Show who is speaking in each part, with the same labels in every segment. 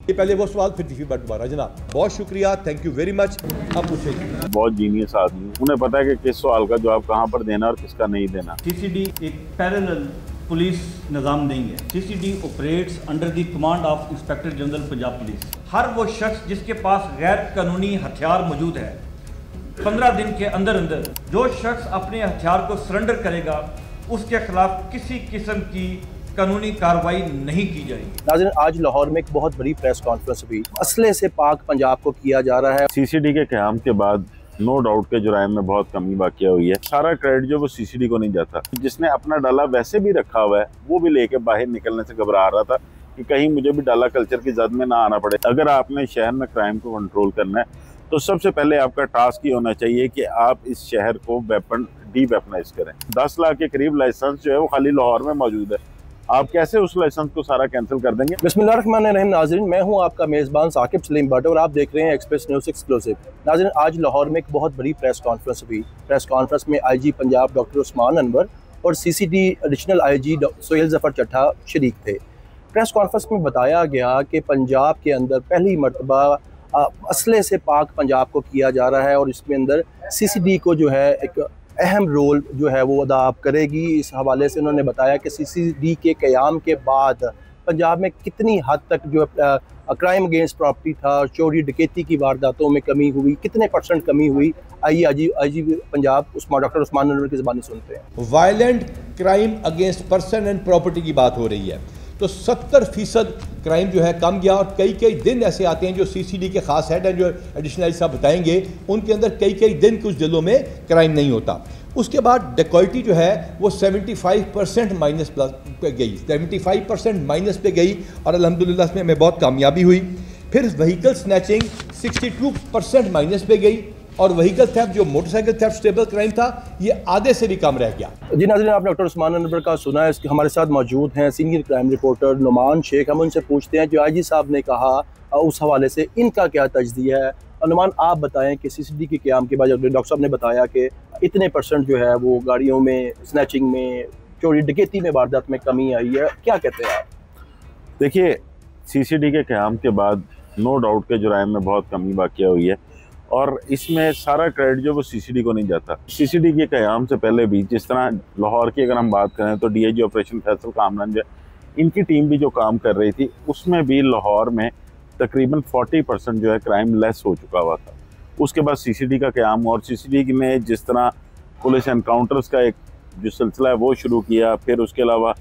Speaker 1: ये पहले वो सवाल फिर तीसरी बार दोबारा। जनाब बहुत शुक्रिया, थैंक यू वेरी मच। अब पूछेंगे।
Speaker 2: बहुत जीनियस आदमी, उन्हें पता है कि किस सवाल का जवाब कहाँ पर देना और किसका नहीं देना।
Speaker 3: सीसीडी एक पैरेलल पुलिस निज़ाम नहीं है। CCD operates under the command of inspector general Punjab police. हर वो शख्स जिसके पास गैर कानूनी हथियार मौजूद है, 15 दिन के अंदर अंदर जो शख्स अपने हथियार को सरेंडर करेगा उसके खिलाफ किसी किस्म की कानूनी कार्रवाई नहीं की जाएगी।
Speaker 4: नाज़रीन, आज लाहौर में एक बहुत बड़ी प्रेस कॉन्फ्रेंस हुई। असले से पाक पंजाब को किया जा रहा है।
Speaker 2: सीसीडी के क़याम के बाद नो डाउट के जुराइम में बहुत कमी वाक़या हुई है। सारा क्रेडिट जो वो सीसीडी को नहीं जाता। जिसने अपना डाला वैसे भी रखा हुआ है, वो भी लेके बाहर निकलने से घबरा रहा था कि कहीं मुझे भी डाला कल्चर की जद में ना आना पड़े। अगर आपने शहर में क्राइम को कंट्रोल करना है तो सबसे पहले आपका टास्क ये होना चाहिए कि आप इस शहर को वेपन डी वेपनाइज करें। 10 लाख के करीब लाइसेंस जो है वो खाली लाहौर में मौजूद है। आप कैसे उस लाइसेंस को सारा कैंसिल कर देंगे?
Speaker 4: बिस्मिल्लाहिर्रहमानिर्रहीम। नाज़रीन, मैं हूं आपका मेज़बान साकिब सलीम भट्ट और आप देख रहे हैं एक्सप्रेस न्यूज़ एक्सक्लूसिव। नाज़रीन, आज लाहौर में एक बहुत बड़ी प्रेस कॉन्फ्रेंस हुई। प्रेस कॉन्फ्रेंस में आईजी पंजाब डॉक्टर उस्मान अनवर और CCD additional IG Sohail Zafar चट्टा शरीक थे। प्रेस कॉन्फ्रेंस में बताया गया कि पंजाब के अंदर पहली मरतबा असले से पाक पंजाब को किया जा रहा है और इसमें अंदर सीसीडी को जो है एक अहम रोल जो है वो अदा करेगी। इस हवाले से उन्होंने बताया कि सीसीडी के क़याम के बाद पंजाब में कितनी हद तक जो क्राइम अगेंस्ट प्रॉपर्टी था, चोरी डकैती की वारदातों में कमी हुई, कितने % कमी हुई। आइए आईजी पंजाब डॉक्टर उस्मान अनवर की ज़बानी सुनते हैं।
Speaker 1: Violent crime against person and property की बात हो रही है तो 70% क्राइम जो है कम गया। और कई दिन ऐसे आते हैं जो सीसीडी के खास हेड हैं, जो एडिशनल साहब बताएंगे, उनके अंदर कई दिन कुछ जिलों में क्राइम नहीं होता। उसके बाद डिकॉइटी जो है वो 75% माइनस पे गई, 75% माइनस पे गई और अल्हम्दुलिल्लाह इसमें हमें बहुत कामयाबी हुई। फिर व्हीकल स्नैचिंग 62% माइनस पे गई और व्हीकल थेफ्ट जो मोटरसाइकिल थेफ्ट स्टेबल क्राइम था ये आधे से भी कम रह गया।
Speaker 4: जी नाज़रीन, आपने डॉक्टर उस्मान अनवर का सुना है। हमारे साथ मौजूद हैं senior crime reporter Numan Shaikh. हम उनसे पूछते हैं जो आईजी साहब ने कहा उस हवाले से इनका क्या तजदिया है। नुमान, आप बताएं कि सीसीडी के क़याम के बाद डॉक्टर साहब ने बताया कि इतने % जो है वो गाड़ियों में, स्नैचिंग में, चोरी डकैती में, वारदात में कमी आई है, क्या कहते हैं आप?
Speaker 2: देखिए, सीसीडी के क़याम के बाद नो डाउट के जुराइम में बहुत कमी वाक़या हुई है और इसमें सारा क्रेडिट जो वो सीसीडी को नहीं जाता। सीसीडी के क़याम से पहले भी जिस तरह लाहौर की अगर हम बात करें तो डीआईजी ऑपरेशन फैसल कामरान जो इनकी टीम भी जो काम कर रही थी उसमें भी लाहौर में तकरीबन 40% जो है क्राइम लेस हो चुका हुआ था। उसके बाद सीसीडी का क़याम और सीसीडी ने जिस तरह पुलिस एनकाउंटर्स का एक जो सिलसिला है वो शुरू किया, फिर उसके अलावा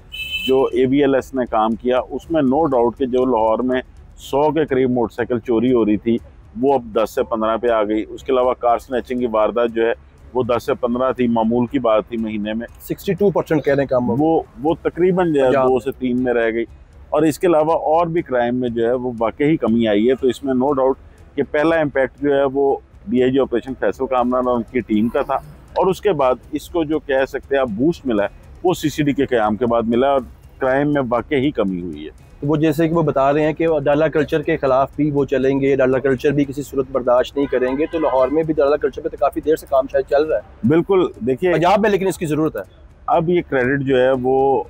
Speaker 2: जो AVLS ने काम किया उसमें नो डाउट कि जो लाहौर में 100 के करीब मोटरसाइकिल चोरी हो रही थी वो अब 10 से 15 पे आ गई। उसके अलावा कार स्नैचिंग की वारदात जो है वो 10 से 15 थी, मामूल की बात थी महीने में।
Speaker 4: 62% कहने का
Speaker 2: वो तकरीबन जो है 2 से 3 में रह गई। और इसके अलावा और भी क्राइम में जो है वो वाकई कमी आई है। तो इसमें नो डाउट कि पहला इम्पैक्ट जो है वो डीआईजी ऑपरेशन फैसल कामरान और उनकी टीम का था और उसके बाद इसको जो कह सकते हैं आप बूस्ट मिला है वो सीसीडी के क़याम के बाद मिला और क्राइम में वाकई कमी हुई है।
Speaker 4: वो जैसे कि वो बता रहे हैं कि डाला कल्चर के ख़िलाफ़ भी वो चलेंगे, डाला कल्चर भी किसी सूरत बर्दाश्त नहीं करेंगे। तो लाहौर में भी डाला कल्चर पे तो काफ़ी देर से काम शायद चल रहा है।
Speaker 2: बिल्कुल, देखिए
Speaker 4: पंजाब में लेकिन इसकी ज़रूरत है।
Speaker 2: अब ये क्रेडिट जो है वो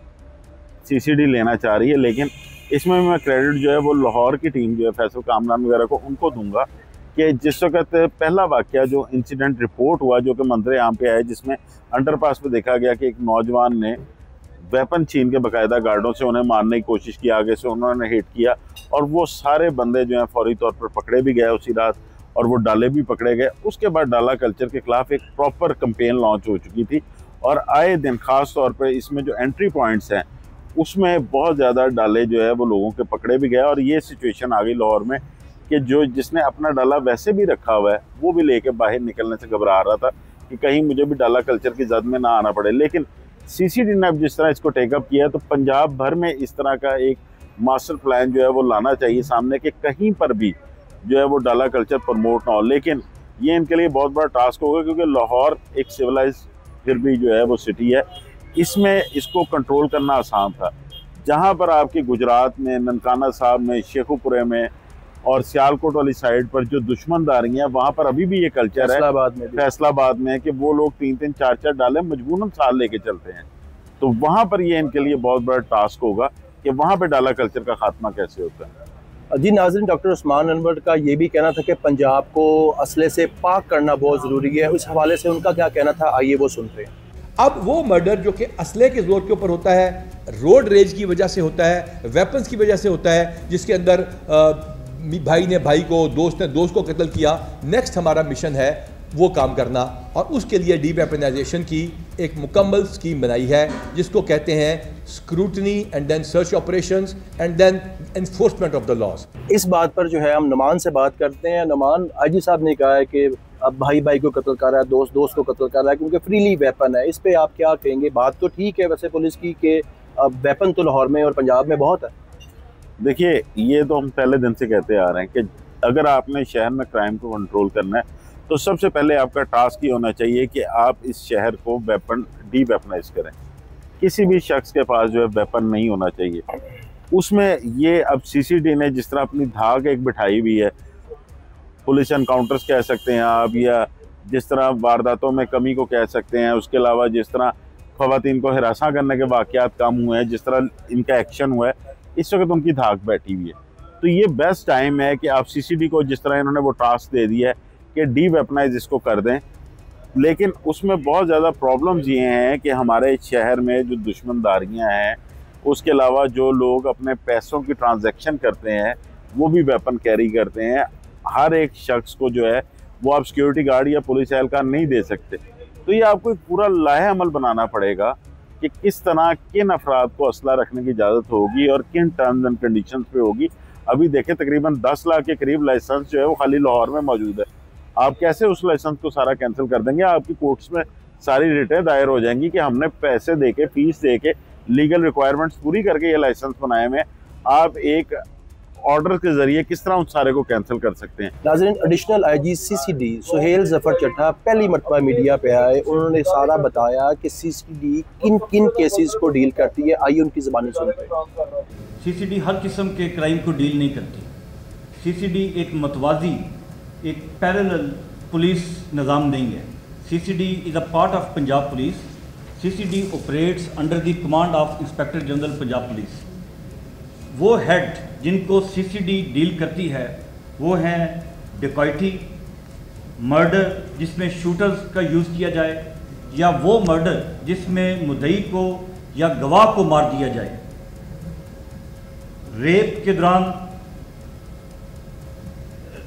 Speaker 2: सीसीडी लेना चाह रही है, लेकिन इसमें मैं क्रेडिट जो है वो लाहौर की टीम जो है फैसल कामरान वगैरह को उनको दूंगा कि जिस वक्त पहला वाक़या जो इंसिडेंट रिपोर्ट हुआ जो कि मंजर आम पे आया, जिसमें अंडरपास पे देखा गया कि एक नौजवान ने वेपन छीन के बाकायदा गार्डों से उन्हें मारने की कोशिश की, आगे से उन्होंने हिट किया और वो सारे बंदे जो हैं फौरी तौर पर पकड़े भी गए उसी रात और वो डाले भी पकड़े गए। उसके बाद डाला कल्चर के ख़िलाफ़ एक प्रॉपर कैंपेन लॉन्च हो चुकी थी और आए दिन ख़ास तौर पर इसमें जो एंट्री पॉइंट्स हैं उसमें बहुत ज़्यादा डाले जो है वो लोगों के पकड़े भी गए। और ये सिचुएशन आ गई लाहौर में कि जो जिसने अपना डाला वैसे भी रखा हुआ है वो भी लेके बाहर निकलने से घबरा रहा था कि कहीं मुझे भी डाला कल्चर की जद में ना आना पड़े। लेकिन सीसीडी ने अब जिस तरह इसको टेकअप किया तो पंजाब भर में इस तरह का एक मास्टर प्लान जो है वो लाना चाहिए सामने कि कहीं पर भी जो है वो डाला कल्चर प्रमोट ना हो। लेकिन ये इनके लिए बहुत बड़ा टास्क होगा क्योंकि लाहौर एक सिविलाइज फिर भी जो है वो सिटी है, इसमें इसको कंट्रोल करना आसान था। जहाँ पर आपकी गुजरात में, ननकाना साहब में, शेखुपुरे में और सियालकोट वाली साइड पर जो दुश्मनदारी है वहाँ पर अभी भी ये कल्चर है, फैसलाबाद में कि वो लोग 3-3, 4-4 डाले मजबूरन साल लेके चलते हैं। तो वहाँ पर ये इनके लिए बहुत बड़ा टास्क होगा कि वहाँ पे डाला कल्चर का खात्मा कैसे होता है।
Speaker 4: जी नाज़रीन, डॉक्टर उस्मान अनवर का ये भी कहना था कि पंजाब को असले से पाक करना बहुत ज़रूरी है। उस हवाले से उनका क्या कहना था, आइए वो सुनते हैं।
Speaker 1: अब वो मर्डर जो कि असले के जोर के ऊपर होता है, रोड रेज की वजह से होता है, वेपन्स की वजह से होता है, जिसके अंदर भाई ने भाई को, दोस्त ने दोस्त को कत्ल किया। नेक्स्ट हमारा मिशन है वो काम करना, और उसके लिए डी वेपनाइजेशन की एक मुकम्मल स्कीम बनाई है, जिसको कहते हैं scrutiny and then search operations and then enforcement of the laws.
Speaker 4: इस बात पर जो है हम नुमान से बात करते हैं। नुमान, आईजी साहब ने कहा है कि अब भाई भाई को कत्ल कर रहा है, दोस्त दोस्त को कत्ल कर रहा है क्योंकि फ्रीली वेपन है। इस पे आप क्या कहेंगे? बात तो ठीक है वैसे पुलिस की कि वेपन तो लाहौर में और पंजाब में बहुत है।
Speaker 2: देखिए, ये तो हम पहले दिन से कहते आ रहे हैं कि अगर आपने शहर में क्राइम को कंट्रोल करना है तो सबसे पहले आपका टास्क ये होना चाहिए कि आप इस शहर को वेपन डी वेपनाइज करें। किसी भी शख्स के पास जो है वेपन नहीं होना चाहिए। उसमें ये अब सीसीडी ने जिस तरह अपनी धाक एक बिठाई हुई है, पुलिस एनकाउंटर्स कह सकते हैं आप, या जिस तरह वारदातों में कमी को कह सकते हैं, उसके अलावा जिस तरह ख़वातीन को हिरासा करने के वाक़यात कम हुए हैं, जिस तरह इनका एक्शन हुआ है, इस वक्त उनकी धाक बैठी हुई है। तो ये बेस्ट टाइम है कि आप सीसीडी को जिस तरह इन्होंने वो टास्क दे दिया है कि डी वेपनाइज इसको कर दें। लेकिन उसमें बहुत ज़्यादा प्रॉब्लम्स ये हैं कि हमारे शहर में जो दुश्मनदारियाँ हैं, उसके अलावा जो लोग अपने पैसों की ट्रांजैक्शन करते हैं वो भी वेपन कैरी करते हैं। हर एक शख्स को जो है वो आप सिक्योरिटी गार्ड या पुलिस एहलकार नहीं दे सकते। तो ये आपको एक पूरा लाहे अमल बनाना पड़ेगा कि किस तरह किन अफराद को असला रखने की इजाज़त होगी और किन टर्म्स एंड कंडीशंस पे होगी। अभी देखें, तकरीबन 10 लाख के करीब लाइसेंस जो है वो खाली लाहौर में मौजूद है। आप कैसे उस लाइसेंस को सारा कैंसिल कर देंगे? आपकी कोर्ट्स में सारी रिटें दायर हो जाएंगी कि हमने पैसे दे के, फीस दे के, लीगल रिक्वायरमेंट्स पूरी करके ये लाइसेंस बनाए हुए, आप एक ऑर्डर के जरिए किस तरह उस सारे को कैंसिल कर सकते हैं।
Speaker 4: नाज़रीन, additional IG CCD Suhail Zafar Chadha पहली मरतबा मीडिया पे आए। उन्होंने सारा बताया कि सीसीडी किन किन केसेस को डील करती है। आइए उनकी ज़बानी सुनते हैं।
Speaker 3: सीसीडी हर किस्म के क्राइम को डील नहीं करती। सीसीडी एक मतवाजी, एक पैरेलल पुलिस निज़ाम नहीं है। CCD is a part of Punjab police. CCD operates under the command of inspector general Punjab police. वो हेड जिनको सीसीडी डील करती है वो हैं डिकॉइटी, मर्डर जिसमें शूटर्स का यूज़ किया जाए, या वो मर्डर जिसमें मुद्दई को या गवाह को मार दिया जाए, रेप के दौरान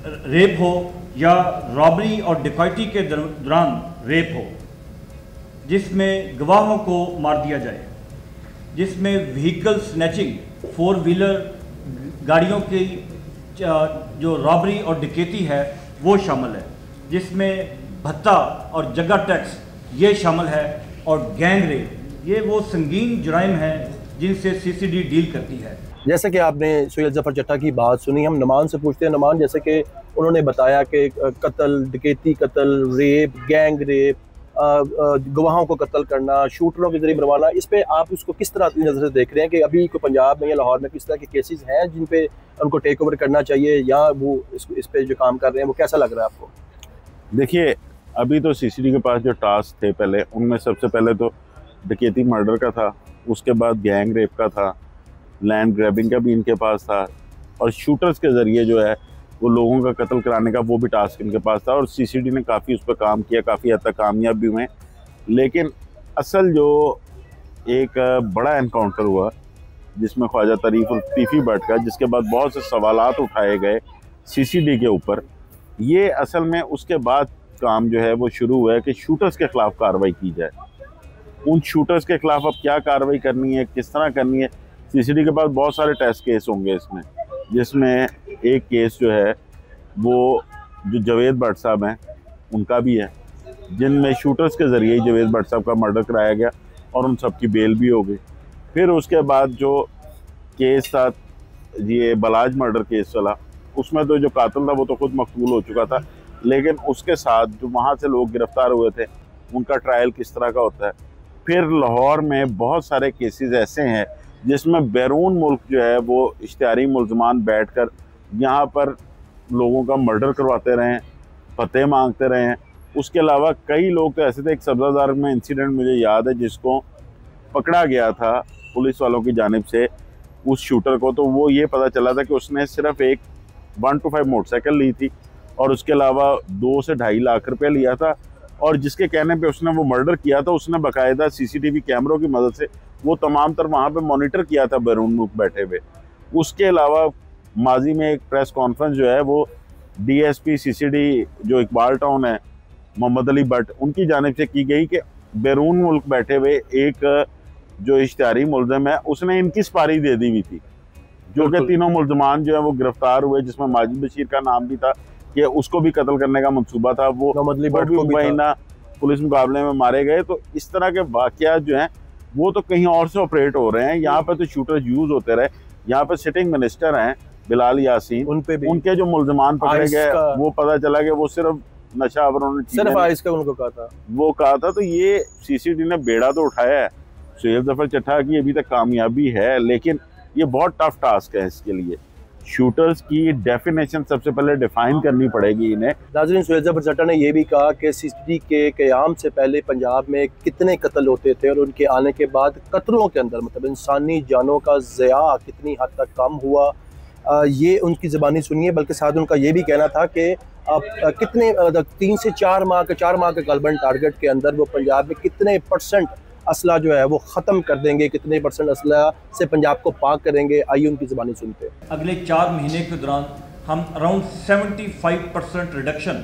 Speaker 3: रेप हो या रॉबरी और डिकॉइटी के दौरान रेप हो, जिसमें गवाहों को मार दिया जाए, जिसमें व्हीकल स्नैचिंग, 4 व्हीलर गाड़ियों की जो रॉबरी और डकैती है वो शामिल है, जिसमें भत्ता और जगह टैक्स ये शामिल है, और गैंग रेप। ये वो संगीन जुराइम हैं जिनसे सीसीडी डील करती है।
Speaker 4: जैसे कि आपने सुहेल जफर चड्ढा की बात सुनी, हम नुमान से पूछते हैं। नुमान, जैसे कि उन्होंने बताया कि कत्ल, डकैती कत्ल, रेप, गैंग रेप, गवाहों को कत्ल करना, शूटरों के जरिए मरवाना, इस पे आप उसको किस तरह की नज़र से देख रहे हैं कि अभी को पंजाब में या लाहौर में किस तरह के केसेस हैं जिन पे उनको टेक ओवर करना चाहिए, या वो इस पे जो काम कर रहे हैं वो कैसा लग रहा है आपको?
Speaker 2: देखिए, अभी तो सीसीडी के पास जो टास्क थे पहले, उनमें सबसे पहले तो डकैती मर्डर का था, उसके बाद गैंग रेप का था, लैंड ग्रैबिंग का भी इनके पास था, और शूटर्स के ज़रिए जो है वो लोगों का कत्ल कराने का वो भी टास्क इनके पास था। और सीसीडी ने काफ़ी उस पर काम किया, काफ़ी हद तक कामयाब भी हुए। लेकिन असल जो एक बड़ा एनकाउंटर हुआ जिसमें ख्वाजा तारीफ और तीफी भट्ट का, जिसके बाद बहुत से सवालात उठाए गए सीसीडी के ऊपर, ये असल में उसके बाद काम जो है वो शुरू हुआ है कि शूटर्स के ख़िलाफ़ कार्रवाई की जाए। उन शूटर्स के ख़िलाफ़ अब क्या कार्रवाई करनी है, किस तरह करनी है, सीसीडी के पास बहुत सारे टेस्ट केस होंगे इसमें, जिसमें एक केस जो है वो जो जावेद भट्ट साहब हैं उनका भी है, जिनमें शूटर्स के ज़रिए जावेद भट्ट साहब का मर्डर कराया गया और उन सब की बेल भी हो गई। फिर उसके बाद जो केस था ये बलाज मर्डर केस चला, उसमें तो जो कातिल था वो तो खुद मकतूल हो चुका था, लेकिन उसके साथ जो वहाँ से लोग गिरफ़्तार हुए थे उनका ट्रायल किस तरह का होता है। फिर लाहौर में बहुत सारे केसेस ऐसे हैं जिसमें बैरून मुल्क जो है वो इश्तिहारी मुल्ज़मान बैठ कर यहाँ पर लोगों का मर्डर करवाते रहे हैं, फतेह मांगते रहे हैं। उसके अलावा कई लोग तो ऐसे थे, एक सब्ज़ादार में इंसिडेंट मुझे याद है जिसको पकड़ा गया था पुलिस वालों की जानिब से उस शूटर को, तो वो ये पता चला था कि उसने सिर्फ एक 1 to 5 मोटरसाइकिल ली थी और उसके अलावा 2 से 2.5 लाख रुपए लिया था। और जिसके कहने पे उसने वो मर्डर किया था, उसने बाकायदा CCTV कैमरों की मदद से वो तमाम तर वहाँ पे मॉनिटर किया था बैरून मुल्क बैठे हुए। उसके अलावा माजी में एक प्रेस कॉन्फ्रेंस जो है वो DSP CCD जो इकबाल टाउन है मोहम्मद अली भट्ट, उनकी जानिब से की गई कि बैरून मुल्क बैठे हुए एक जो इश्तिहारी मुलज़िम है उसने इनकी सुपारी दे दी हुई थी, जो कि तीनों मुलजमान जो है वो गिरफ्तार हुए, जिसमें माजिद बशीर का नाम भी था कि उसको भी कत्ल करने का मंसूबा था, वो मुबैना पुलिस मुकाबले में मारे गए। तो इस तरह के वाक़यात जो हैं वो तो कहीं और से ऑपरेट हो रहे हैं, यहाँ पे तो शूटर्स यूज़ होते रहे। यहाँ पे सिटिंग मिनिस्टर हैं बिलाल यासीन, उनके जो मुलजमान पकड़े गए वो पता चला कि वो सिर्फ नशा
Speaker 4: सिर्फ आइस का उनको
Speaker 2: कहा था। तो ये CCD ने बेड़ा तो उठाया है। सुहेल ज़फ़र चट्टा की अभी तक कामयाबी है, लेकिन ये बहुत टफ टास्क है। इसके लिए शूटर्स की डेफिनेशन सबसे पहले डिफाइन करनी पड़ेगी इन्हें।
Speaker 4: नाज़रीन, सुहेल ज़फ़र चट्टा ने यह भी कहा कि CCD के क़याम से पहले पंजाब में कितने कत्ल होते थे और उनके आने के बाद कत्लों के अंदर मतलब इंसानी जानों का ज़िया कितनी हद तक कम हुआ, ये उनकी ज़बानी सुनिए। बल्कि साथ उनका ये भी कहना था कि कितने 3 से 4 माह के गलबन टारगेट के अंदर वो पंजाब में कितने % असला जो है वो ख़त्म कर देंगे, कितने % असला से पंजाब को पाक करेंगे। आइए उनकी ज़बानी सुनते हैं।
Speaker 3: अगले 4 महीने के दौरान हम अराउंड 75% रिडक्शन,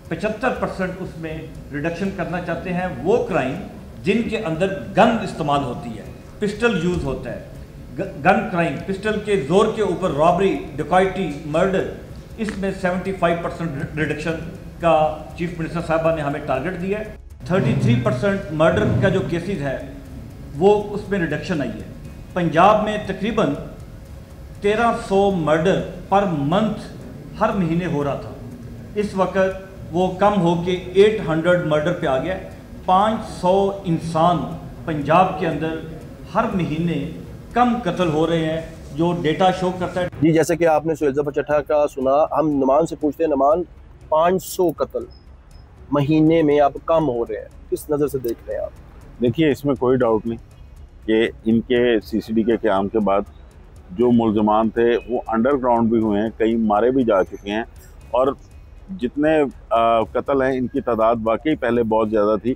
Speaker 3: 75% उसमें रिडक्शन करना चाहते हैं। वो क्राइम जिनके अंदर गन इस्तेमाल होती है, पिस्टल यूज़ होता है, गन क्राइम, पिस्टल के ज़ोर के ऊपर रॉबरी, डकैती, मर्डर, इसमें 75% रिडक्शन का चीफ मिनिस्टर साहबा ने हमें टारगेट दिया है। 33% मर्डर का जो केसेस है वो उसमें रिडक्शन आई है। पंजाब में तकरीबन 1300 मर्डर पर मंथ हर महीने हो रहा था, इस वक्त वो कम हो के 800 मर्डर पे आ गया। 500 इंसान पंजाब के अंदर हर महीने कम कत्ल हो रहे हैं, जो डेटा शो करता है।
Speaker 4: जी, जैसे कि आपने सुहेल ज़फ़र चट्टा का सुना, हम नुमान से पूछते हैं, नुमान 500 कत्ल महीने में आप कम हो रहे हैं, किस नज़र से देख रहे हैं आप?
Speaker 2: देखिए, इसमें कोई डाउट नहीं कि इनके CCD के क़याम के बाद जो मुलजमान थे वो अंडरग्राउंड भी हुए हैं, कई मारे भी जा चुके हैं, और जितने कत्ल हैं इनकी तादाद वाकई पहले बहुत ज़्यादा थी,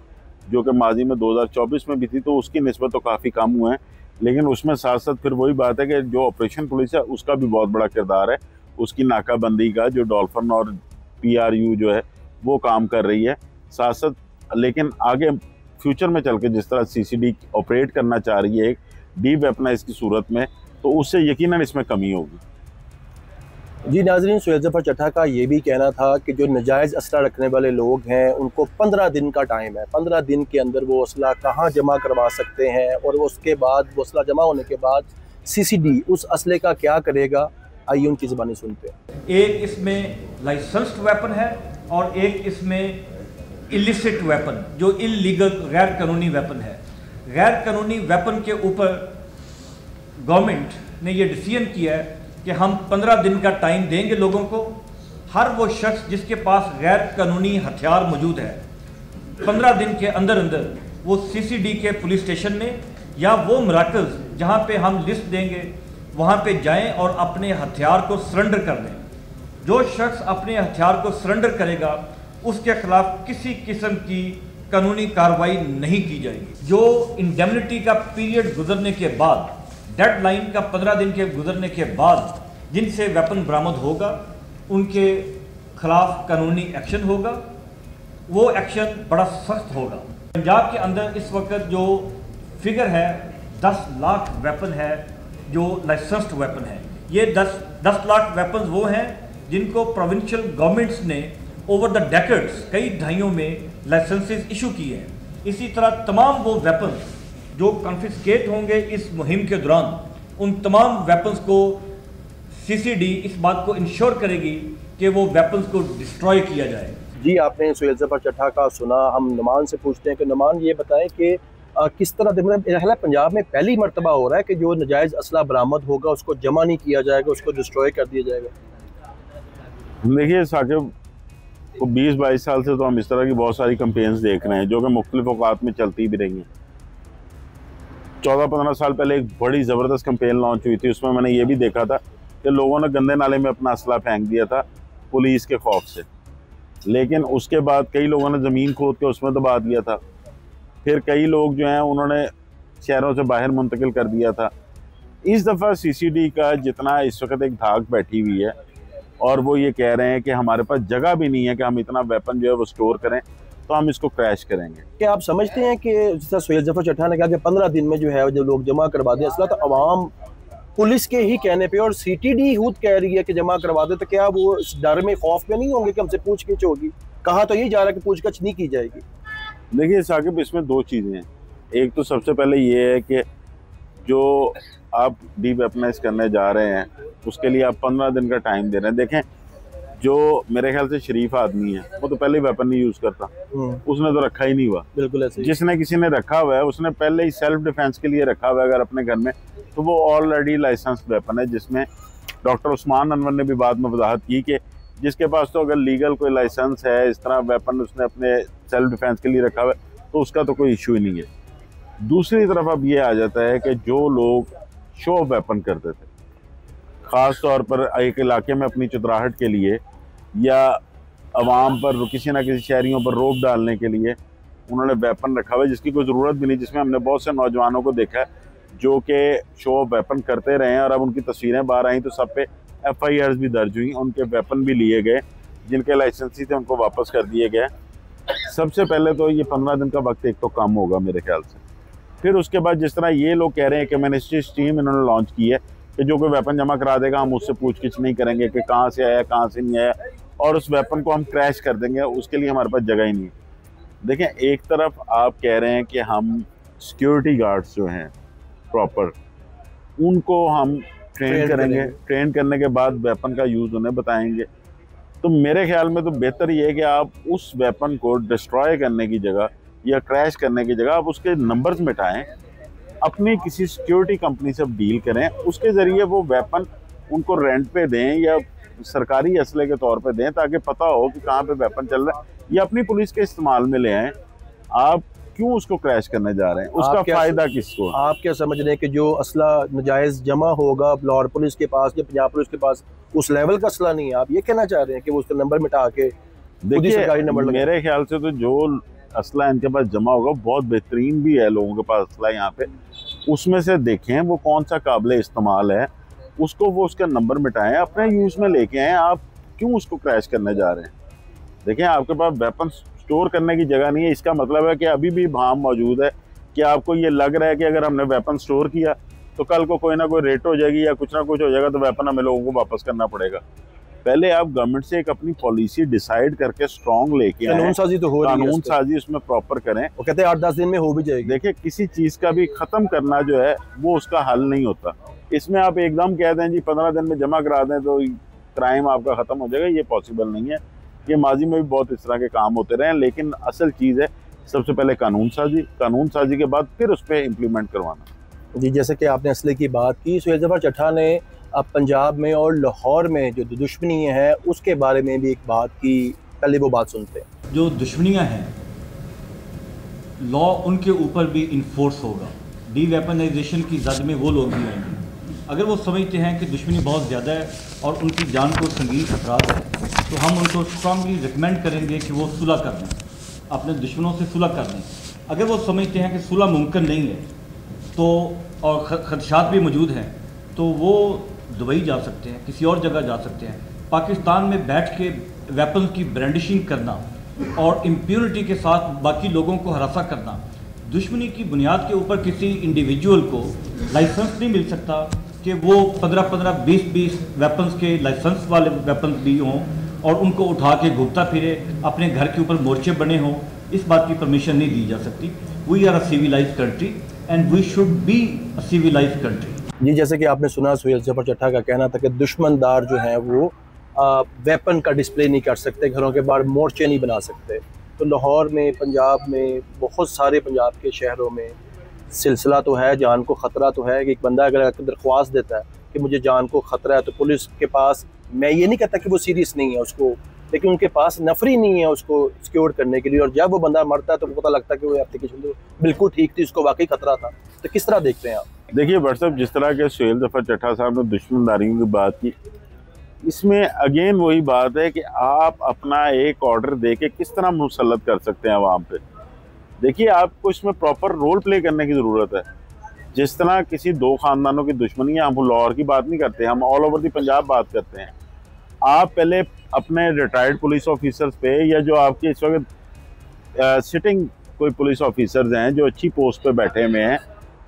Speaker 2: जो कि माजी में 2024 में भी थी, तो उसकी निस्बत तो काफ़ी कम हुए हैं। लेकिन उसमें साथ साथ फिर वही बात है कि जो ऑपरेशन पुलिस है उसका भी बहुत बड़ा किरदार है, उसकी नाकाबंदी का, जो डॉल्फिन और PRU जो है वो काम कर रही है साथ साथ। लेकिन आगे फ्यूचर में चल के जिस तरह CCD ऑपरेट करना चाह रही है एक डी-वेपनाइज की सूरत में, तो उससे यकीनन इसमें कमी होगी।
Speaker 4: जी नाज़रीन, सुहेल ज़फ़र चट्टा का ये भी कहना था कि जो नाजायज़ असला रखने वाले लोग हैं उनको 15 दिन का टाइम है। 15 दिन के अंदर वो असला कहाँ जमा करवा सकते हैं, और उसके बाद वो असला जमा होने के बाद CCD उस असले का क्या करेगा। आइए उनकी ज़बानी सुनते हैं।
Speaker 3: एक इसमें लाइसेंस्ड वेपन है और एक इसमें इलिसिट वेपन, जो इलीगल गैर कानूनी वेपन है। गैर कानूनी वेपन के ऊपर गवर्नमेंट ने ये डिसीजन किया है कि हम 15 दिन का टाइम देंगे लोगों को। हर वो शख्स जिसके पास गैर कानूनी हथियार मौजूद है, 15 दिन के अंदर अंदर वो CCD के पुलिस स्टेशन में या वो मराकज़ जहाँ पे हम लिस्ट देंगे वहाँ पे जाएं और अपने हथियार को सरेंडर कर दें। जो शख्स अपने हथियार को सरेंडर करेगा उसके खिलाफ किसी किस्म की कानूनी कार्रवाई नहीं की जाएगी। जो इंडेमनिटी का पीरियड गुजरने के बाद, डेडलाइन का 15 दिन के गुजरने के बाद जिनसे वेपन बरामद होगा उनके खिलाफ कानूनी एक्शन होगा। वो एक्शन बड़ा सख्त होगा। पंजाब के अंदर इस वक्त जो फिगर है 10 लाख वेपन है जो लाइसेंस्ड वेपन है। ये 10 लाख वेपन वो हैं जिनको प्रोविंशियल गवर्नमेंट्स ने ओवर द डेकेड्स, कई दहाइयों में लाइसेंसेस इशू किए हैं। इसी तरह तमाम वो वेपन जो कॉन्फिस्केट होंगे इस मुहिम के दौरान, उन तमाम वेपन्स को CCD इस बात को इंश्योर करेगी कि वो वेपन्स को डिस्ट्रॉय किया जाए।
Speaker 4: जी, आपने सुहेल ज़फ़र चट्टा का सुना। हम नुमान से पूछते हैं कि नुमान ये बताएं कि किस तरह मतलब पंजाब में पहली मरतबा हो रहा है कि जो नाजायज़ असला बरामद होगा उसको जमा नहीं किया जाएगा, उसको डिस्ट्रॉय कर दिया जाएगा।
Speaker 2: देखिए साकिब, 20-22 साल से तो हम इस तरह की बहुत सारी कंपेन्स देख रहे हैं जो कि मुख्तलिफ औकात में चलती भी रही हैं। 14-15 साल पहले एक बड़ी ज़बरदस्त कैंपेन लॉन्च हुई थी, उसमें मैंने ये भी देखा था कि लोगों ने गंदे नाले में अपना असला फेंक दिया था पुलिस के खौफ से, लेकिन उसके बाद कई लोगों ने ज़मीन खोद के उसमें दबा दिया था। फिर कई लोग जो हैं उन्होंने शहरों से बाहर मुंतकिल कर दिया था। इस दफ़ा CCD का जितना इस वक्त एक धाक बैठी हुई है और वो ये कह रहे हैं कि हमारे पास जगह भी नहीं है कि हम इतना वेपन जो है वो स्टोर करें, तो हम इसको क्रैश करेंगे।
Speaker 4: क्या आप समझते हैं कि जैसा सुहेल ज़फ़र चट्टा ने कहा कि 15 दिन में जो है जो लोग जमा करवा दें असला, तो अवाम पुलिस के ही कहने पे और CTD खुद कह रही है कि जमा करवा दे, तो क्या वो इस डर में खौफ में नहीं होंगे कि हमसे पूछगिछ होगी? कहा तो यही जा रहा है कि पूछगिछ नहीं की जाएगी।
Speaker 2: देखिए साकिब, इसमें दो चीज़ें हैं। एक तो सबसे पहले ये है कि जो आप डीवेपनाइज करने जा रहे हैं उसके लिए आप 15 दिन का टाइम दे रहे हैं। देखें, जो मेरे ख्याल से शरीफ आदमी है वो तो पहले ही वेपन नहीं यूज़ करता, उसने तो रखा ही नहीं हुआ।
Speaker 4: बिल्कुल ऐसे।
Speaker 2: जिसने किसी ने रखा हुआ है उसने पहले ही सेल्फ डिफेंस के लिए रखा हुआ है अगर अपने घर में, तो वो ऑलरेडी लाइसेंस वेपन है, जिसमें डॉक्टर उस्मान अनवर ने भी बाद में वजाहत की कि जिसके पास तो अगर लीगल कोई लाइसेंस है इस तरह वेपन उसने अपने सेल्फ डिफेंस के लिए रखा हुआ है तो उसका तो कोई इशू ही नहीं है। दूसरी तरफ अब ये आ जाता है कि जो लोग शो ऑफ वेपन करते थे, ख़ास तौर पर एक इलाके में अपनी चतराहट के लिए या अवाम पर किसी ना किसी शहरियों पर रोक डालने के लिए उन्होंने वेपन रखा हुआ है जिसकी कोई ज़रूरत भी नहीं, जिसमें हमने बहुत से नौजवानों को देखा है जो कि शो ऑफ वेपन करते रहे हैं और अब उनकी तस्वीरें बाहर आई तो सब पे FIRs भी दर्ज हुई, उनके वेपन भी लिए गए, जिनके लाइसेंसी थे उनको वापस कर दिए गए। सबसे पहले तो ये 15 दिन का वक्त एक तो कम होगा मेरे ख्याल से। फिर उसके बाद जिस तरह ये लोग कह रहे हैं कि मिनिस्ट्री टीम इन्होंने लॉन्च की है कि जो कोई वेपन जमा करा देगा हम उससे पूछगिछ नहीं करेंगे कि कहाँ से आया कहाँ से नहीं आया और उस वेपन को हम क्रैश कर देंगे, उसके लिए हमारे पास जगह ही नहीं है। देखें, एक तरफ आप कह रहे हैं कि हम सिक्योरिटी गार्ड्स जो हैं प्रॉपर उनको हम ट्रेन करेंगे, ट्रेन करने के बाद वेपन का यूज़ उन्हें बताएंगे, तो मेरे ख्याल में तो बेहतर ये है कि आप उस वेपन को डिस्ट्रॉय करने की जगह या क्रैश करने की जगह आप उसके नंबर्स मिटाएं, अपनी किसी सिक्योरिटी कंपनी से डील करें, उसके ज़रिए वो वेपन उनको रेंट पे दें या सरकारी असले के तौर पे दें ताकि पता हो कि कहाँ पे वेपन चल रहा है, या अपनी पुलिस के इस्तेमाल में ले आएँ। आप क्यों उसको क्रैश करने जा रहे हैं? उसका फ़ायदा किसको?
Speaker 4: आप क्या समझ रहे हैं कि जो असला नाजायज़ जमा होगा लाहौर पुलिस के पास या पंजाब पुलिस के पास उस लेवल का असला नहीं है? आप ये कहना चाह रहे हैं कि वो उसका नंबर मिटा के
Speaker 2: देखिए सरकारी नंबर? मेरे ख्याल से तो जो असला इनके पास जमा होगा बहुत बेहतरीन भी है लोगों के पास असला यहाँ पे, उसमें से देखें वो कौन सा काबिल इस्तेमाल है, उसको वो उसका नंबर मिटाएं, अपने यूज़ में लेके आएँ। आप क्यों उसको क्रैश करने जा रहे हैं? देखें, आपके पास वेपन स्टोर करने की जगह नहीं है, इसका मतलब है कि अभी भी भाम मौजूद है कि आपको ये लग रहा है कि अगर हमने वेपन स्टोर किया तो कल को कोई ना कोई रेट हो जाएगी या कुछ ना कुछ हो जाएगा तो वेपन हमें लोगों को वापस करना पड़ेगा। पहले आप गवर्नमेंट से एक अपनी पॉलिसी डिसाइड करके स्ट्रॉन्ग लेके आए, कानून साजी तो हो रही है, कानून साजी उसमें प्रॉपर करें। वो कहते हैं 8-10 दिन में हो भी जाएगी। देखिए, किसी चीज़ का भी ख़त्म करना जो है वो उसका हल नहीं होता। इसमें आप एकदम कह दें जी 15 दिन में जमा करा दें तो क्राइम आपका ख़त्म हो जाएगा, ये पॉसिबल नहीं है। ये माजी में भी बहुत इस तरह के काम होते रहे हैं, लेकिन असल चीज़ है सबसे पहले कानून साजी के बाद फिर उस पर इम्प्लीमेंट करवाना।
Speaker 4: जी, जैसे कि आपने असले की बात की, सुहेल ज़फ़र चट्टा ने अब पंजाब में और लाहौर में जो दुश्मनी है उसके बारे में भी एक बात की, पहले वो बात सुनते हैं।
Speaker 3: जो दुश्मनियाँ हैं लॉ उनके ऊपर भी इन्फोर्स होगा, डी वेपनाइजेशन की जद में वो लोग भी आएंगे। अगर वो समझते हैं कि दुश्मनी बहुत ज़्यादा है और उनकी जान को संगीन खतरा है तो हम उनको स्ट्रांगली रिकमेंड करेंगे कि वो सुलह कर दें, अपने दुश्मनों से सुलह कर दें। अगर वो समझते हैं कि सुलह मुमकिन नहीं है तो और खदशात भी मौजूद हैं तो वो दुबई जा सकते हैं, किसी और जगह जा सकते हैं। पाकिस्तान में बैठ के वेपन की ब्रांडिशिंग करना और इम्प्यूनिटी के साथ बाकी लोगों को हरासा करना, दुश्मनी की बुनियाद के ऊपर किसी इंडिविजुअल को लाइसेंस नहीं मिल सकता कि वो 15-15, 20-20 वेपन्स के लाइसेंस वाले वेपन्स भी हों और उनको उठा के घूमता फिरे, अपने घर के ऊपर मोर्चे बने हों। इस बात की परमिशन नहीं दी जा सकती। We are a civilised country and we should be a civilised country.
Speaker 4: जी, जैसे कि आपने सुना सुहेल ज़फ़र चट्टा का कहना था कि दुश्मनदार जो हैं वो वेपन का डिस्प्ले नहीं कर सकते, घरों के बाहर मोर्चे नहीं बना सकते। तो लाहौर में, पंजाब में, बहुत सारे पंजाब के शहरों में सिलसिला तो है, जान को ख़तरा तो है कि एक बंदा अगर दरख्वास्त देता है कि मुझे जान को ख़तरा है तो पुलिस के पास, मैं ये नहीं कहता कि वो सीरियस नहीं है उसको, लेकिन उनके पास नफरी नहीं है उसको सिक्योर करने के लिए। और जब वो बंदा मरता है तो पता लगता है कि वो एप्लीकेशन तो बिल्कुल ठीक थी, उसको वाकई ख़तरा था। तो किस तरह देखते हैं आप?
Speaker 2: देखिए भट्ट साहब, जिस तरह के सुहेल ज़फ़र चट्टा साहब ने दुश्मनदारियों की बात की, इसमें अगेन वही बात है कि आप अपना एक ऑर्डर दे के किस तरह मुसल्लत कर सकते हैं आवाम पे। देखिए, आपको इसमें प्रॉपर रोल प्ले करने की ज़रूरत है। जिस तरह किसी दो ख़ानदानों की दुश्मनी है, हम लाहौर की बात नहीं करते, हम ऑल ओवर दी पंजाब बात करते हैं। आप पहले अपने रिटायर्ड पुलिस ऑफिसर्स पे, या जो आपके इस वक्त सिटिंग कोई पुलिस ऑफिसर्स हैं जो अच्छी पोस्ट पे बैठे हुए हैं,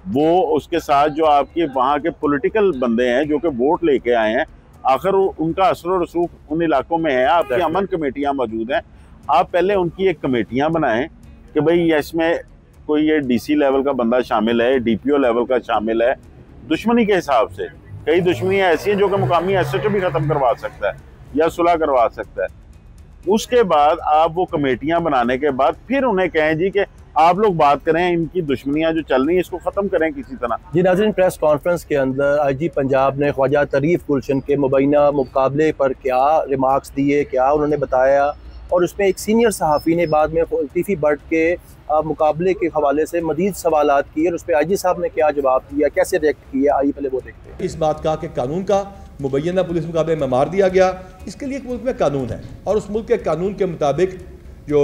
Speaker 2: वो उसके साथ जो आपके वहाँ के पॉलिटिकल बंदे हैं जो कि वोट लेके आए हैं, आखिर उनका असर और रसूख उन इलाकों में है। आपकी अमन कमेटियाँ मौजूद हैं, आप पहले उनकी एक कमेटियाँ बनाएं कि भाई इसमें कोई ये डीसी लेवल का बंदा शामिल है, डीपीओ लेवल का शामिल है। दुश्मनी के हिसाब से कई दुश्मनियाँ ऐसी हैं जो कि मुकामी एसएचओ भी ख़त्म करवा सकता है या सुलह करवा सकता है। उसके बाद आप वो कमेटियाँ बनाने के बाद फिर उन्हें कहें जी कि आप लोग बात करें, इनकी दुश्मनियाँ जो चल रही हैं इसको ख़त्म करें किसी तरह।
Speaker 4: जी नाज़रीन, प्रेस कॉन्फ्रेंस के अंदर आईजी पंजाब ने ख्वाजा तारीफ गुलशन के मुबैना मुकाबले पर क्या रिमार्क्स दिए, क्या उन्होंने बताया, और उसमें एक सीनियर सहाफ़ी ने बाद में लतीफ़ी भट्ट के मुकाबले के हवाले से मज़ीद सवालात किए और उस पर आईजी साहब ने क्या जवाब दिया, कैसे रिएक्ट किया, आइए पहले वो देखते हैं।
Speaker 1: इस बात का कि कानून का मुबैना पुलिस मुकाबले में मार दिया गया, इसके लिए एक मुल्क में कानून है और उस मुल्क के कानून के मुताबिक जो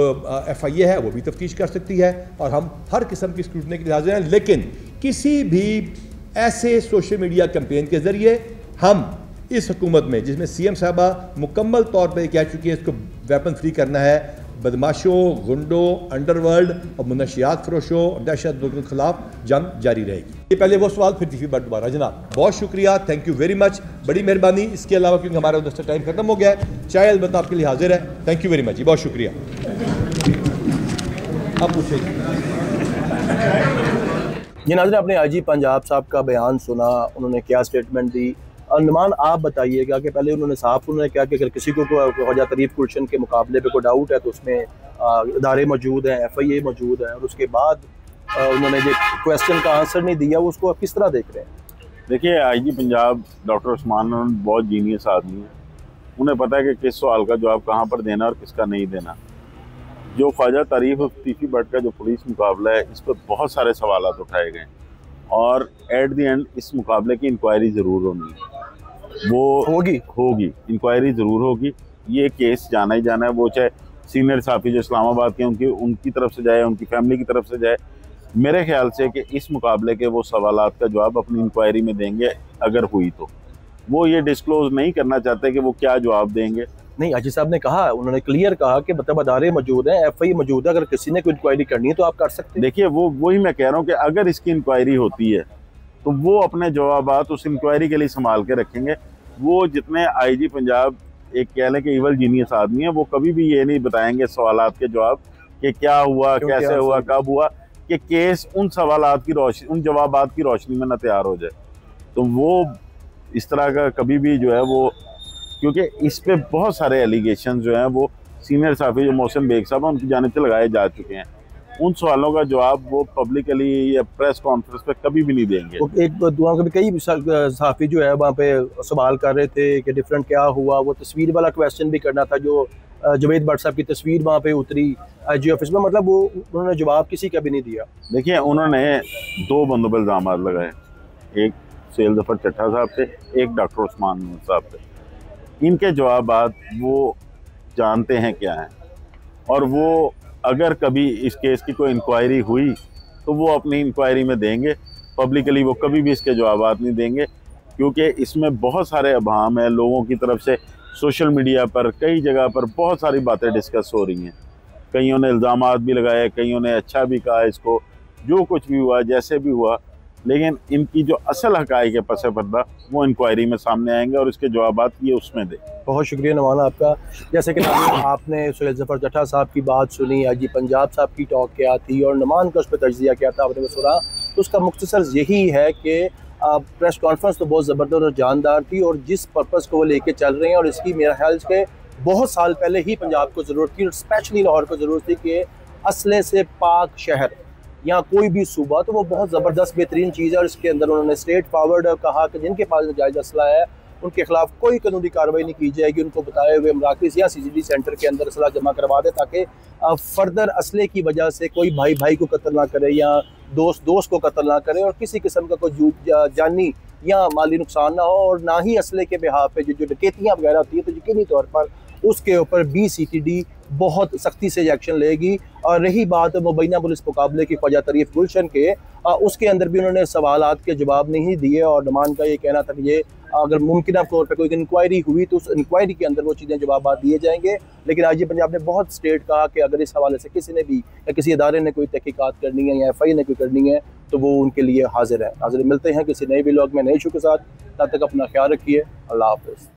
Speaker 1: FIA है वो भी तफ्तीश कर सकती है और हम हर किस्म की स्क्रूटनी के लिए हाजिर हैं। लेकिन किसी भी ऐसे सोशल मीडिया कैंपेन के ज़रिए हम इस हुकूमत में, जिसमें CM साहबा मुकम्मल तौर पर कह चुकी है इसको वेपन फ्री करना है, बदमाशों, गुंडों, अंडरवर्ल्ड और मुनशियात फरोशों और दहशतगर्दों के खिलाफ जंग जारी रहेगी। ये पहले वो सवाल, फिर तीसरी बार दोबारा। जनाब बहुत शुक्रिया, थैंक यू वेरी मच, बड़ी मेहरबानी। इसके अलावा क्योंकि हमारा उधर से टाइम खत्म हो गया है, चाय अलबत्ता आपके लिए हाजिर है। थैंक यू वेरी मच जी, बहुत शुक्रिया। अब पूछे
Speaker 4: जी नाज़रीन, आपने आईजी पंजाब साहब का बयान सुना, उन्होंने क्या स्टेटमेंट दी। नुमान, आप बताइएगा कि पहले उन्होंने साफ उन्होंने क्या कि अगर किसी को ख्वाजा तारीफ गुलशन के मुकाबले पे कोई डाउट है तो उसमें इदारे मौजूद हैं, FIA मौजूद है, और उसके बाद उन्होंने जो क्वेश्चन का आंसर नहीं दिया वो उसको आप किस तरह देख रहे हैं?
Speaker 2: देखिए, आईजी पंजाब डॉक्टर उस्मान बहुत जीनियस आदमी है। उन्हें पता है कि किस सवाल का जवाब कहाँ पर देना और किसका नहीं देना। जो ख्वाजा तारीफ लतीफ़ी भट्ट का जो पुलिस मुकाबला है, इस पर बहुत सारे सवाल उठाए गए और एट द एंड इस मुकाबले की इंक्वायरी ज़रूर होनी है, वो होगी इंक्वायरी ज़रूर होगी। ये केस जाना ही जाना है, वो चाहे सीनियर साफ़ी जो इस्लामाबाद के उनकी तरफ से जाए, उनकी फैमिली की तरफ से जाए। मेरे ख्याल से कि इस मुकाबले के वो सवालात का जवाब अपनी इंक्वायरी में देंगे, अगर हुई तो। वो ये डिस्क्लोज नहीं करना चाहते कि वो क्या जवाब देंगे।
Speaker 4: नहीं, आईजी साहब ने कहा, उन्होंने क्लियर कहा कि मतलब अदारे मौजूद हैं, FIA मौजूद है, अगर किसी ने कोई इंक्वायरी करनी है तो आप कर सकते हैं।
Speaker 2: देखिए, वही मैं कह रहा हूँ कि अगर इसकी इंक्वायरी होती है तो वो अपने जवाबात उस इंक्वायरी के लिए संभाल के रखेंगे। वो जितने आईजी पंजाब एक कह लें कि इवल जीनियस आदमी है, वो कभी भी ये नहीं बताएंगे सवालात के जवाब कि क्या हुआ, कैसे हुआ, कब हुआ, कि केस उन सवालात की रोशनी, उन जवाबात की रोशनी में न तैयार हो जाए। तो वो इस तरह का कभी भी जो है वो, क्योंकि इस पे बहुत सारे एलिगेशन जो हैं वो सीनियर साफ़ी जो मोहसिन बेग साहब हैं उनकी जानिब से लगाए जा चुके हैं। उन सवालों का जवाब वो पब्लिकली या प्रेस कॉन्फ्रेंस पे कभी भी नहीं देंगे।
Speaker 4: तो एक दुआ के भी कई साफ़ी जो है वहाँ पे सवाल कर रहे थे कि डिफरेंट क्या हुआ, वो तस्वीर वाला क्वेश्चन भी करना था जो जवेद भट्ट साहब की तस्वीर वहाँ पे उतरी IG ऑफिस में, मतलब वो उन्होंने जवाब किसी का भी नहीं दिया।
Speaker 2: देखिए, उन्होंने 2 बंदों पर इल्ज़ाम लगाए, एक सुहेल ज़फ़र चट्टा साहब से, एक डॉक्टर उस्मान साहब से। इनके जवाबात वो जानते हैं क्या हैं, और वो अगर कभी इस केस की कोई इंक्वायरी हुई तो वो अपनी इंक्वायरी में देंगे। पब्लिकली वो कभी भी इसके जवाबात नहीं देंगे, क्योंकि इसमें बहुत सारे अभाम है लोगों की तरफ से। सोशल मीडिया पर कई जगह पर बहुत सारी बातें डिस्कस हो रही हैं, कईयों ने इल्ज़ामात भी लगाए, कईयों ने अच्छा भी कहा इसको, जो कुछ भी हुआ, जैसे भी हुआ, लेकिन इनकी जो असल हक़ाइक़ है पस पर्दा वो इंक्वायरी में सामने आएंगे और इसके जवाबात ये उसमें दे।
Speaker 4: बहुत शुक्रिया नवाना आपका। जैसे कि आपने सुहेल ज़फ़र चट्टा साहब की बात सुनी, आईजी पंजाब साहब की टॉक क्या थी और नुमान का उस पर तज्ज़िया क्या था आपने सुना, तो उसका मुख्तसर यही है कि प्रेस कॉन्फ्रेंस तो बहुत ज़बरदस्त और जानदार थी और जिस पर्पज़ को वो लेके चल रहे हैं, और इसकी मेरा ख्याल से बहुत साल पहले ही पंजाब को ज़रूरत थी और स्पेशली लाहौर को ज़रूरत थी कि असले से पाक शहर या कोई भी सूबा, तो वो बहुत ज़बरदस्त बेहतरीन चीज़ है। और इसके अंदर उन्होंने स्ट्रेट फॉरवर्ड कहा कि जिनके पास नाजायज़ असला है उनके खिलाफ कोई कानूनी कार्रवाई नहीं की जाएगी, उनको बताए हुए मराकज़ या CCD सेंटर के अंदर असला जमा करवा दे ताकि फर्दर असले की वजह से कोई भाई भाई को कत्ल ना करे या दोस्त दोस्त को कत्ल ना करे और किसी किस्म का कोई जानी या माली नुकसान ना हो, और ना ही असले के बिहार पे जो डकैतियाँ वगैरह होती है तो यकीनी तौर पर उसके ऊपर BCTD बहुत सख्ती से एक्शन लेगी। और रही बात मुबैना पुलिस मुकाबले की ख्वाजा तारीफ गुलशन के, उसके अंदर भी उन्होंने सवालात के जवाब नहीं दिए और नुमान का ये कहना था कि ये अगर मुमकिन तौर पर कोई इंक्वायरी हुई तो उस इंक्वायरी के अंदर वो चीज़ें जवाब दिए जाएंगे। लेकिन IG पंजाब ने बहुत स्ट्रेट कहा कि अगर इस हवाले से किसी ने भी या किसी इदारे ने कोई तहकीकात करनी है या FI ने कोई करनी है तो वो उनके लिए हाजिर है। हाजिर मिलते हैं किसी नए व्लॉग में नए इशू के साथ, तब तक अपना ख्याल रखिए। अल्लाह हाफ़िज़।